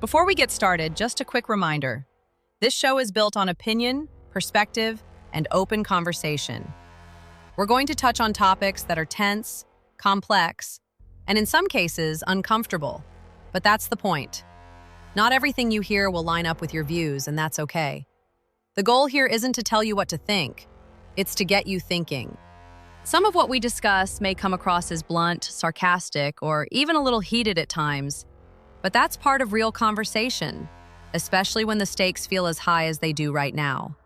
Before we get started, just a quick reminder. This show is built on opinion, perspective, and open conversation. We're going to touch on topics that are tense, complex, and in some cases, uncomfortable. But that's the point. Not everything you hear will line up with your views, and that's okay. The goal here isn't to tell you what to think. It's to get you thinking. Some of what we discuss may come across as blunt, sarcastic, or even a little heated at times. But that's part of real conversation, especially when the stakes feel as high as they do right now.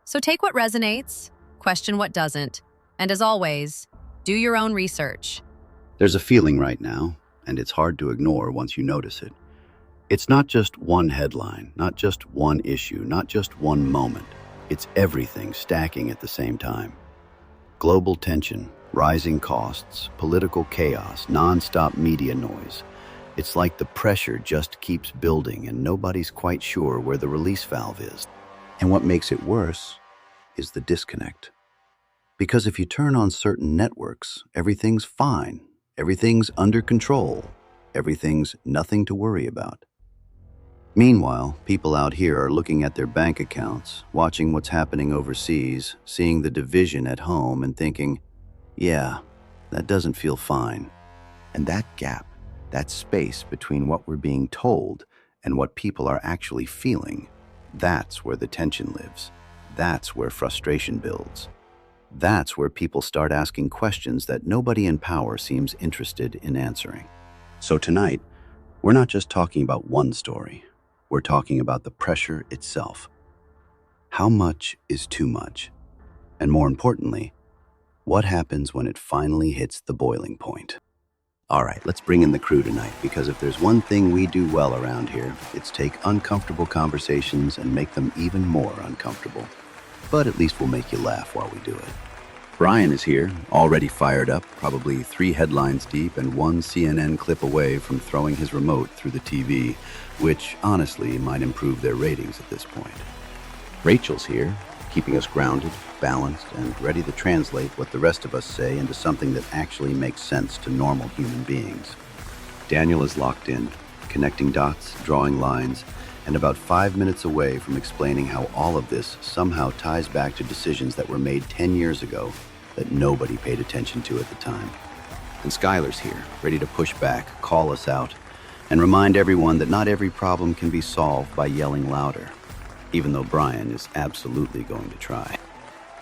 So take what resonates, question what doesn't, and as always, do your own research. There's a feeling right now, and it's hard to ignore once you notice it. It's not just one headline, not just one issue, not just one moment. It's everything stacking at the same time. Global tension, rising costs, political chaos, non-stop media noise. It's like the pressure just keeps building and nobody's quite sure where the release valve is. And what makes it worse is the disconnect. Because if you turn on certain networks, everything's fine, everything's under control, everything's nothing to worry about. Meanwhile, people out here are looking at their bank accounts, watching what's happening overseas, seeing the division at home and thinking, yeah, that doesn't feel fine. And that gap, that space between what we're being told and what people are actually feeling, that's where the tension lives. That's where frustration builds. That's where people start asking questions that nobody in power seems interested in answering. So tonight, we're not just talking about one story. We're talking about the pressure itself. How much is too much? And more importantly, what happens when it finally hits the boiling point? All right, let's bring in the crew tonight, because if there's one thing we do well around here, it's take uncomfortable conversations and make them even more uncomfortable. But at least we'll make you laugh while we do it. Brian is here, already fired up, probably 3 headlines deep and 1 CNN clip away from throwing his remote through the TV, which honestly might improve their ratings at this point. Rachel's here, keeping us grounded, balanced, and ready to translate what the rest of us say into something that actually makes sense to normal human beings. Daniel is locked in, connecting dots, drawing lines, and about 5 minutes away from explaining how all of this somehow ties back to decisions that were made 10 years ago that nobody paid attention to at the time. And Skylar's here, ready to push back, call us out, and remind everyone that not every problem can be solved by yelling louder, even though Brian is absolutely going to try.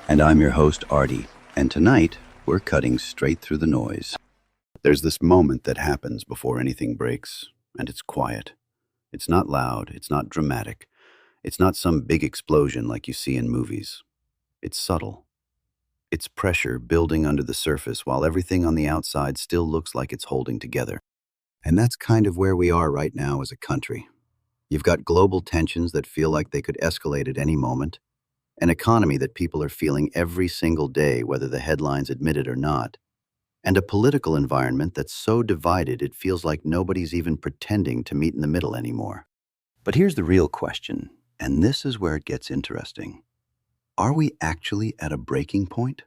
And I'm your host, Artie, and tonight we're cutting straight through the noise. There's this moment that happens before anything breaks, and it's quiet. It's not loud, it's not dramatic, it's not some big explosion like you see in movies. It's subtle. It's pressure building under the surface while everything on the outside still looks like it's holding together. And that's kind of where we are right now as a country. You've got global tensions that feel like they could escalate at any moment, an economy that people are feeling every single day, whether the headlines admit it or not, and a political environment that's so divided it feels like nobody's even pretending to meet in the middle anymore. But here's the real question, and this is where it gets interesting. Are we actually at a breaking point?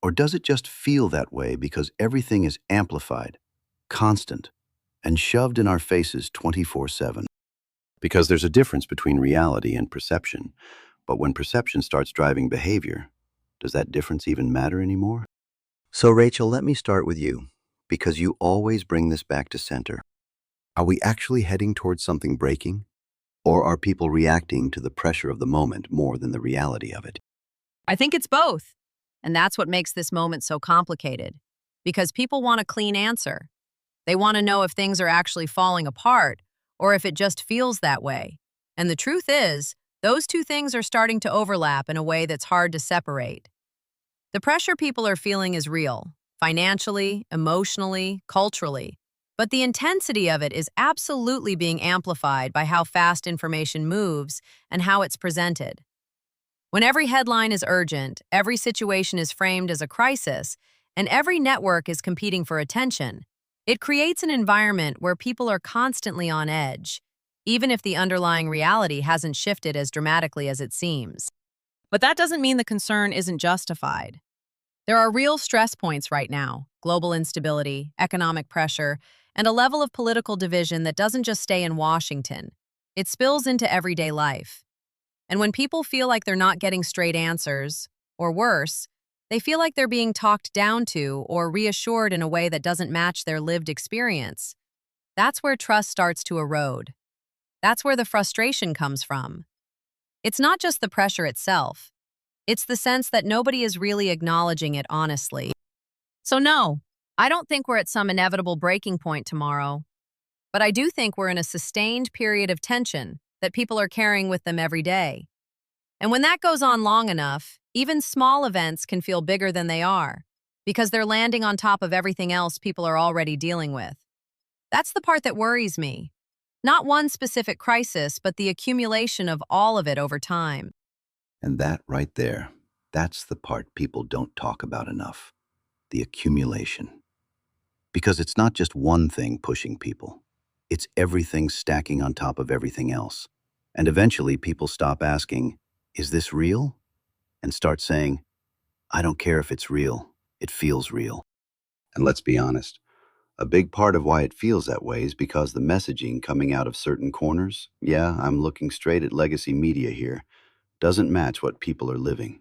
Or does it just feel that way because everything is amplified, constant, and shoved in our faces 24/7? Because there's a difference between reality and perception, but when perception starts driving behavior, does that difference even matter anymore? So Rachel, let me start with you, because you always bring this back to center. Are we actually heading towards something breaking? Or are people reacting to the pressure of the moment more than the reality of it? I think it's both. And that's what makes this moment so complicated. Because people want a clean answer. They want to know if things are actually falling apart or if it just feels that way. And the truth is, those two things are starting to overlap in a way that's hard to separate. The pressure people are feeling is real, financially, emotionally, culturally. But the intensity of it is absolutely being amplified by how fast information moves and how it's presented. When every headline is urgent, every situation is framed as a crisis, and every network is competing for attention, it creates an environment where people are constantly on edge, even if the underlying reality hasn't shifted as dramatically as it seems. But that doesn't mean the concern isn't justified. There are real stress points right now: global instability, economic pressure, and a level of political division that doesn't just stay in Washington. It spills into everyday life. And when people feel like they're not getting straight answers, or worse, they feel like they're being talked down to or reassured in a way that doesn't match their lived experience, that's where trust starts to erode. That's where the frustration comes from. It's not just the pressure itself. It's the sense that nobody is really acknowledging it honestly. So no, I don't think we're at some inevitable breaking point tomorrow. But I do think we're in a sustained period of tension that people are carrying with them every day. And when that goes on long enough, even small events can feel bigger than they are, because they're landing on top of everything else people are already dealing with. That's the part that worries me. Not one specific crisis, but the accumulation of all of it over time. And that right there, that's the part people don't talk about enough. The accumulation. Because it's not just one thing pushing people. It's everything stacking on top of everything else. And eventually people stop asking, is this real? And start saying, I don't care if it's real. It feels real. And let's be honest, a big part of why it feels that way is because the messaging coming out of certain corners, yeah, I'm looking straight at legacy media here, doesn't match what people are living.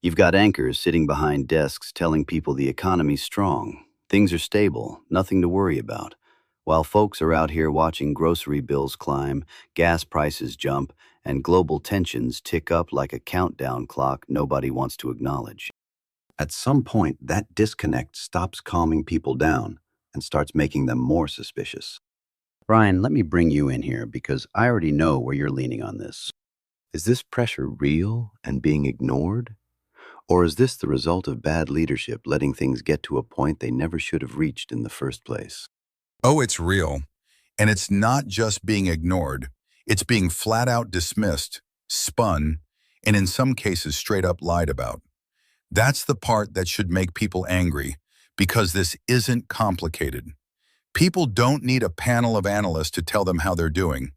You've got anchors sitting behind desks telling people the economy's strong, things are stable, nothing to worry about, while folks are out here watching grocery bills climb, gas prices jump, and global tensions tick up like a countdown clock nobody wants to acknowledge. At some point, that disconnect stops calming people down and starts making them more suspicious. Brian, let me bring you in here because I already know where you're leaning on this. Is this pressure real and being ignored? Or is this the result of bad leadership letting things get to a point they never should have reached in the first place? Oh, it's real. And it's not just being ignored. It's being flat out dismissed, spun, and in some cases straight up lied about. That's the part that should make people angry, because this isn't complicated. People don't need a panel of analysts to tell them how they're doing.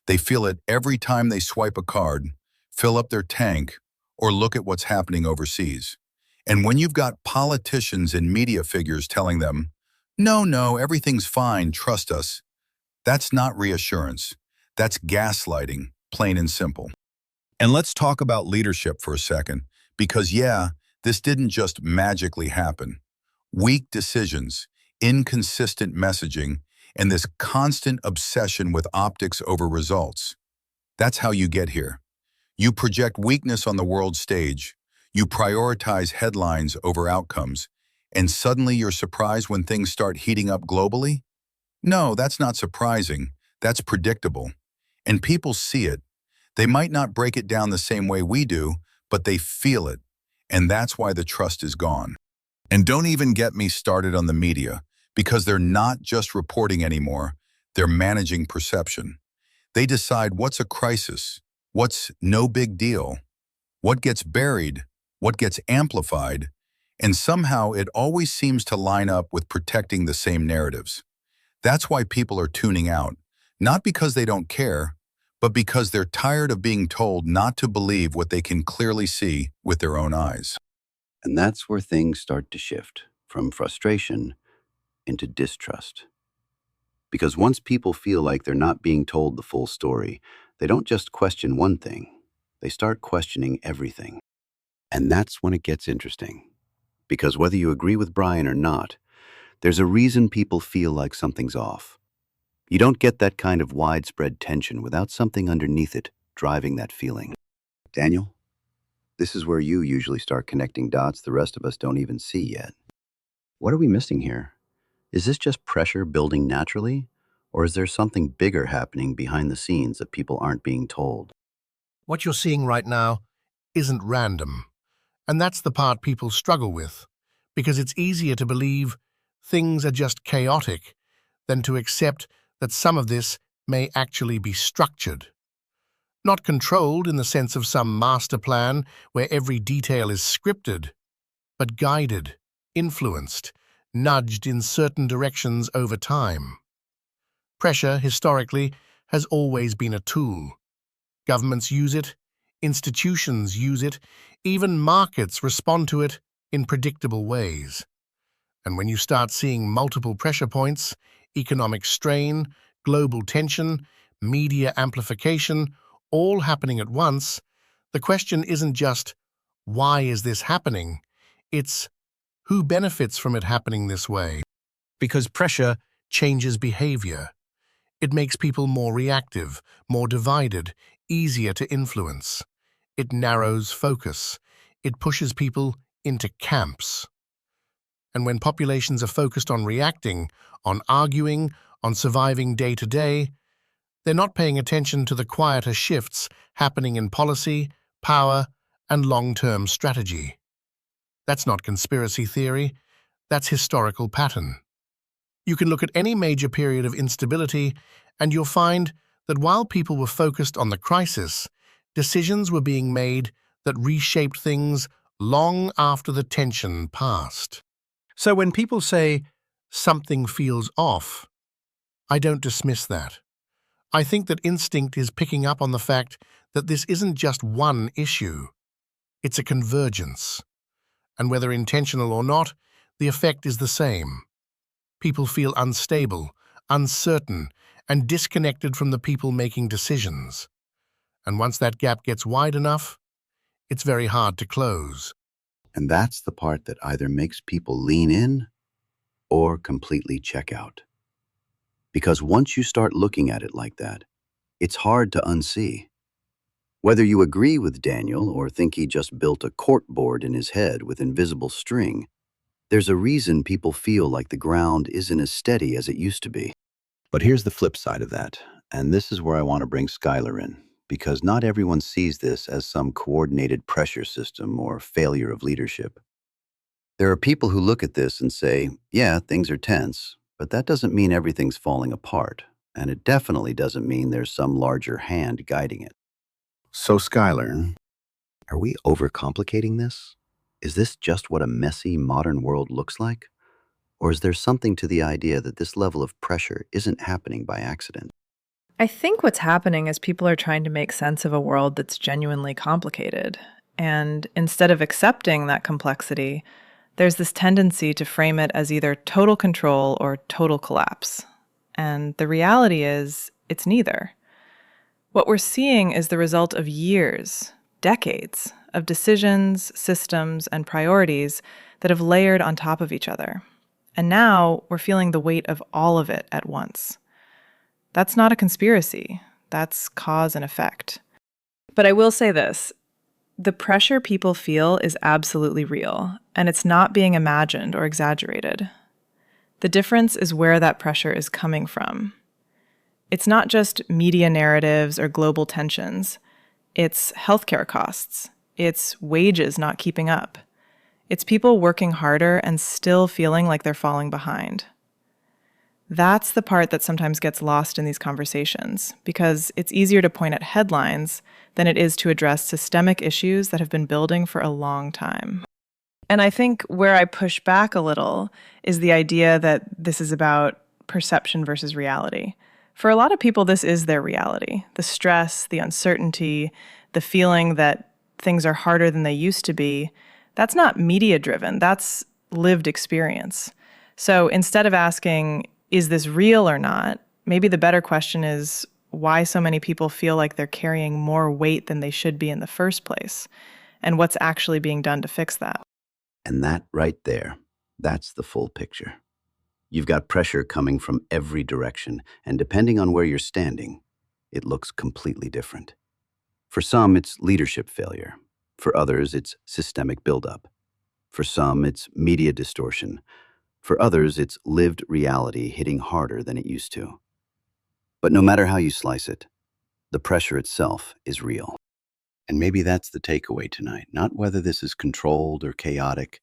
They feel it every time they swipe a card, fill up their tank, or look at what's happening overseas. And when you've got politicians and media figures telling them, no, everything's fine, trust us, that's not reassurance. That's gaslighting, plain and simple. And let's talk about leadership for a second, because yeah, this didn't just magically happen. Weak decisions, inconsistent messaging, and this constant obsession with optics over results. That's how you get here. You project weakness on the world stage, you prioritize headlines over outcomes, and suddenly you're surprised when things start heating up globally? No, that's not surprising. That's predictable. And people see it. They might not break it down the same way we do, but they feel it. And that's why the trust is gone. And don't even get me started on the media, because they're not just reporting anymore, they're managing perception. They decide what's a crisis, what's no big deal, what gets buried, what gets amplified, and somehow it always seems to line up with protecting the same narratives. That's why people are tuning out, not because they don't care, but because they're tired of being told not to believe what they can clearly see with their own eyes. And that's where things start to shift from frustration into distrust. Because once people feel like they're not being told the full story, they don't just question one thing, they start questioning everything. And that's when it gets interesting. Because whether you agree with Brian or not, there's a reason people feel like something's off. You don't get that kind of widespread tension without something underneath it driving that feeling. Daniel, this is where you usually start connecting dots the rest of us don't even see yet. What are we missing here? Is this just pressure building naturally? Or is there something bigger happening behind the scenes that people aren't being told? What you're seeing right now isn't random. And that's the part people struggle with, because it's easier to believe things are just chaotic than to accept that some of this may actually be structured. Not controlled in the sense of some master plan where every detail is scripted, but guided, influenced, nudged in certain directions over time. Pressure, historically, has always been a tool. Governments use it, institutions use it, even markets respond to it in predictable ways. And when you start seeing multiple pressure points, economic strain, global tension, media amplification, all happening at once, the question isn't just, why is this happening? It's, who benefits from it happening this way? Because pressure changes behavior. It makes people more reactive, more divided, easier to influence. It narrows focus. It pushes people into camps. And when populations are focused on reacting, on arguing, on surviving day to day, they're not paying attention to the quieter shifts happening in policy, power, and long-term strategy. That's not conspiracy theory, that's historical pattern. You can look at any major period of instability and you'll find that while people were focused on the crisis, decisions were being made that reshaped things long after the tension passed. So when people say, something feels off, I don't dismiss that. I think that instinct is picking up on the fact that this isn't just one issue. It's a convergence. And whether intentional or not, the effect is the same. People feel unstable, uncertain, and disconnected from the people making decisions. And once that gap gets wide enough, it's very hard to close. And that's the part that either makes people lean in or completely check out. Because once you start looking at it like that, it's hard to unsee. Whether you agree with Daniel or think he just built a corkboard in his head with invisible string, there's a reason people feel like the ground isn't as steady as it used to be. But here's the flip side of that, and this is where I want to bring Skylar in, because not everyone sees this as some coordinated pressure system or failure of leadership. There are people who look at this and say, yeah, things are tense, but that doesn't mean everything's falling apart, and it definitely doesn't mean there's some larger hand guiding it. So Skylar, are we overcomplicating this? Is this just what a messy modern world looks like? Or is there something to the idea that this level of pressure isn't happening by accident? I think what's happening is people are trying to make sense of a world that's genuinely complicated. And instead of accepting that complexity, there's this tendency to frame it as either total control or total collapse. And the reality is, it's neither. What we're seeing is the result of years, decades, of decisions, systems, and priorities that have layered on top of each other. And now we're feeling the weight of all of it at once. That's not a conspiracy. That's cause and effect. But I will say this. The pressure people feel is absolutely real, and it's not being imagined or exaggerated. The difference is where that pressure is coming from. It's not just media narratives or global tensions. It's healthcare costs. It's wages not keeping up. It's people working harder and still feeling like they're falling behind. That's the part that sometimes gets lost in these conversations, because it's easier to point at headlines than it is to address systemic issues that have been building for a long time. And I think where I push back a little is the idea that this is about perception versus reality. For a lot of people, this is their reality. The stress, the uncertainty, the feeling that things are harder than they used to be, that's not media-driven. That's lived experience. So instead of asking, is this real or not, maybe the better question is why so many people feel like they're carrying more weight than they should be in the first place, and what's actually being done to fix that. And that right there, that's the full picture. You've got pressure coming from every direction, and depending on where you're standing, it looks completely different. For some, it's leadership failure. For others, it's systemic buildup. For some, it's media distortion. For others, it's lived reality hitting harder than it used to. But no matter how you slice it, the pressure itself is real. And maybe that's the takeaway tonight, not whether this is controlled or chaotic,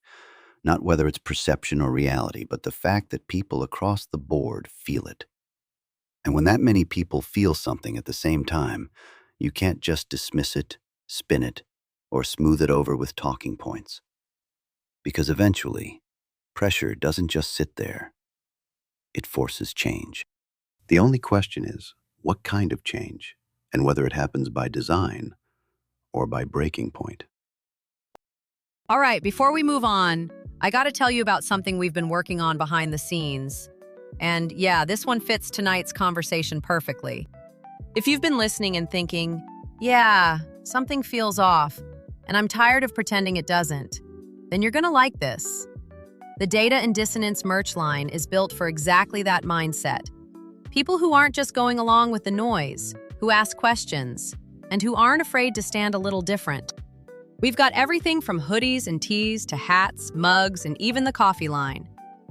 not whether it's perception or reality, but the fact that people across the board feel it. And when that many people feel something at the same time, you can't just dismiss it, spin it, or smooth it over with talking points. Because eventually, pressure doesn't just sit there. It forces change. The only question is, what kind of change, and whether it happens by design or by breaking point. All right, before we move on, I got to tell you about something we've been working on behind the scenes. And yeah, this one fits tonight's conversation perfectly. If you've been listening and thinking, yeah, something feels off, and I'm tired of pretending it doesn't, then you're gonna like this. The Data and Dissonance merch line is built for exactly that mindset. People who aren't just going along with the noise, who ask questions, and who aren't afraid to stand a little different. We've got everything from hoodies and tees to hats, mugs, and even the coffee line.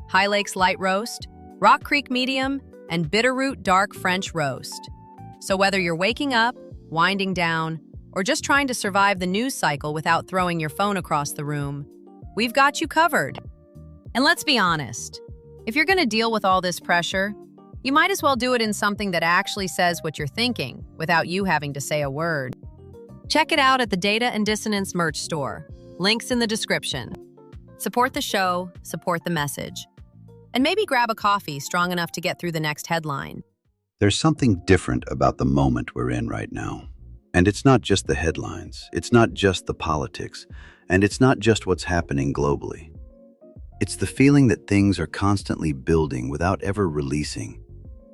High Lakes Light Roast, Rock Creek Medium, and Bitterroot Dark French Roast. So whether you're waking up, winding down, or just trying to survive the news cycle without throwing your phone across the room, we've got you covered. And let's be honest, if you're going to deal with all this pressure, you might as well do it in something that actually says what you're thinking without you having to say a word. Check it out at the Data and Dissonance merch store. Links in the description. Support the show, support the message. And maybe grab a coffee strong enough to get through the next headline. There's something different about the moment we're in right now. And it's not just the headlines, it's not just the politics, and it's not just what's happening globally. It's the feeling that things are constantly building without ever releasing.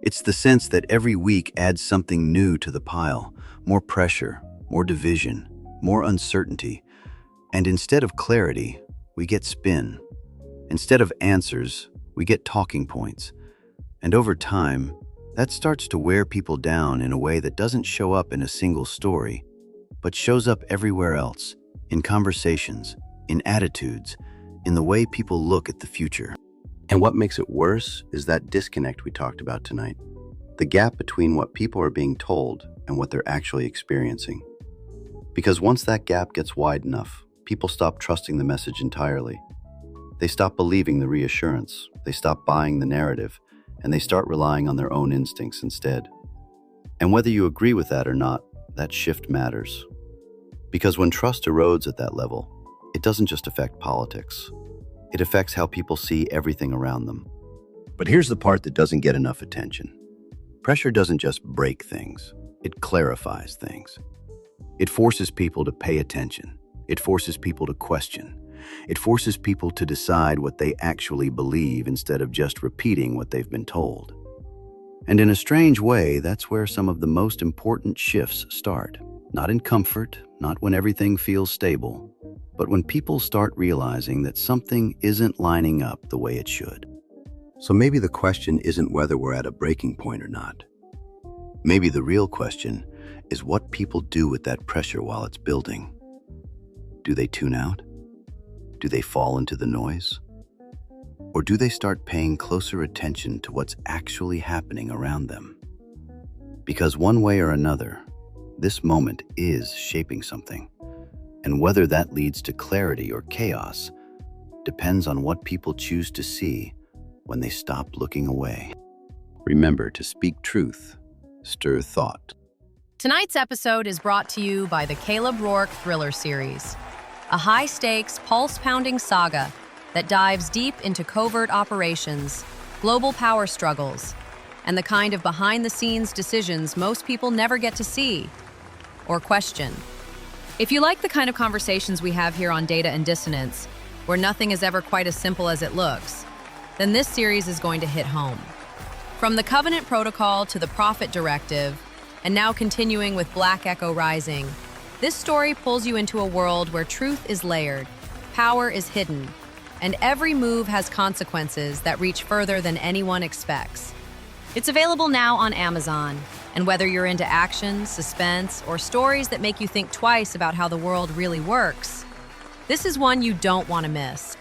It's the sense that every week adds something new to the pile, more pressure, more division, more uncertainty. And instead of clarity, we get spin. Instead of answers, we get talking points. And over time, that starts to wear people down in a way that doesn't show up in a single story, but shows up everywhere else, in conversations, in attitudes, in the way people look at the future. And what makes it worse is that disconnect we talked about tonight. The gap between what people are being told and what they're actually experiencing. Because once that gap gets wide enough, people stop trusting the message entirely. They stop believing the reassurance, they stop buying the narrative, and they start relying on their own instincts instead. And whether you agree with that or not, that shift matters. Because when trust erodes at that level, it doesn't just affect politics. It affects how people see everything around them. But here's the part that doesn't get enough attention. Pressure doesn't just break things, it clarifies things. It forces people to pay attention. It forces people to question. It forces people to decide what they actually believe instead of just repeating what they've been told. And in a strange way, that's where some of the most important shifts start. Not in comfort, not when everything feels stable, but when people start realizing that something isn't lining up the way it should. So maybe the question isn't whether we're at a breaking point or not. Maybe the real question is what people do with that pressure while it's building. Do they tune out? Do they fall into the noise? Or do they start paying closer attention to what's actually happening around them? Because one way or another, this moment is shaping something. And whether that leads to clarity or chaos depends on what people choose to see when they stop looking away. Remember to speak truth, stir thought. Tonight's episode is brought to you by the Caleb Rourke Thriller series, a high-stakes, pulse-pounding saga that dives deep into covert operations, global power struggles, and the kind of behind-the-scenes decisions most people never get to see or question. If you like the kind of conversations we have here on Data and Dissonance, where nothing is ever quite as simple as it looks, then this series is going to hit home. From the Covenant Protocol to the Prophet Directive, and now continuing with Black Echo Rising, this story pulls you into a world where truth is layered, power is hidden, and every move has consequences that reach further than anyone expects. It's available now on Amazon, and whether you're into action, suspense, or stories that make you think twice about how the world really works, this is one you don't want to miss.